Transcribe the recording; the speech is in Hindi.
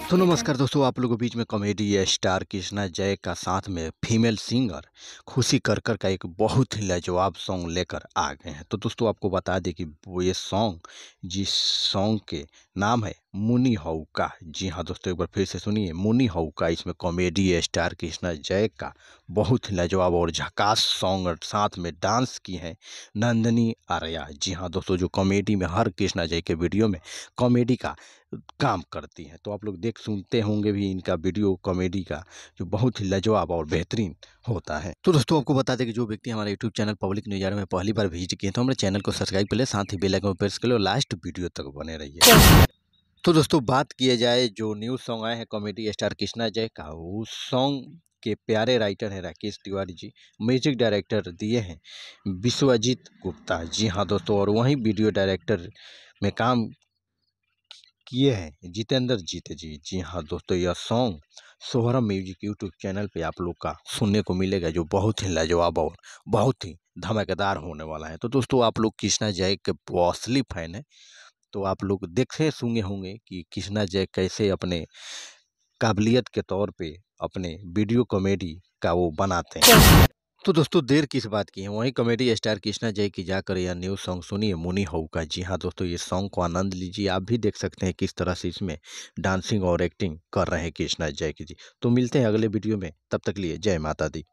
तो नमस्कार दोस्तों, आप लोगों के बीच में कॉमेडी स्टार कृष्णा जय का साथ में फीमेल सिंगर खुशी करकर का एक बहुत ही लाजवाब सॉन्ग लेकर आ गए हैं। तो दोस्तों आपको बता दें कि वो ये सॉन्ग जिस सॉन्ग के नाम है मुनी हौका। जी हाँ दोस्तों, एक बार फिर से सुनिए मुनी हौका। इसमें कॉमेडी स्टार कृष्णा जय का बहुत ही लाजवाब और झकास सॉन्ग और साथ में डांस की है नंदनी आर्या। जी हाँ दोस्तों, जो कॉमेडी में हर कृष्णा जय के वीडियो में कॉमेडी का काम करती हैं। तो आप लोग देख सुनते होंगे भी इनका वीडियो कॉमेडी का, जो बहुत ही लाजवाब और बेहतरीन होता है। तो दोस्तों आपको बता दें कि जो व्यक्ति हमारे यूट्यूब चैनल पब्लिक न्यूज़ में पहली बार विजिट किए तो हमारे चैनल को सब्सक्राइब कर ले, साथ ही बेल आइकन पर प्रेस कर ले और लास्ट वीडियो तक बने रहिए। तो दोस्तों बात किया जाए जो न्यू सॉन्ग आए हैं कॉमेडी स्टार कृष्णा जय का, उस सॉन्ग के प्यारे राइटर हैं राकेश तिवारी जी, म्यूजिक डायरेक्टर दिए हैं विश्वजीत गुप्ता। जी हाँ दोस्तों, और वहीं वीडियो डायरेक्टर में काम किए हैं जितेंद्र जीत जी। जी हाँ दोस्तों, यह सॉन्ग सोहरम म्यूजिक यूट्यूब चैनल पे आप लोग का सुनने को मिलेगा, जो बहुत ही लाजवाब और बहुत ही धमाकेदार होने वाला है। तो दोस्तों आप लोग कृष्णा जय के असली फैन हैं तो आप लोग देखे सुने होंगे कि कृष्णा जय कैसे अपने काबिलियत के तौर पे अपने वीडियो कॉमेडी का वो बनाते हैं। तो दोस्तों देर किस बात की है, वहीं कॉमेडी स्टार कृष्णा जय की जाकर यह न्यू सॉन्ग सुनिए मुनी हौका। जी हाँ दोस्तों, ये सॉन्ग को आनंद लीजिए। आप भी देख सकते हैं किस तरह से इसमें डांसिंग और एक्टिंग कर रहे हैं कृष्णा जय की जी। तो मिलते हैं अगले वीडियो में, तब तक लिए जय माता दी।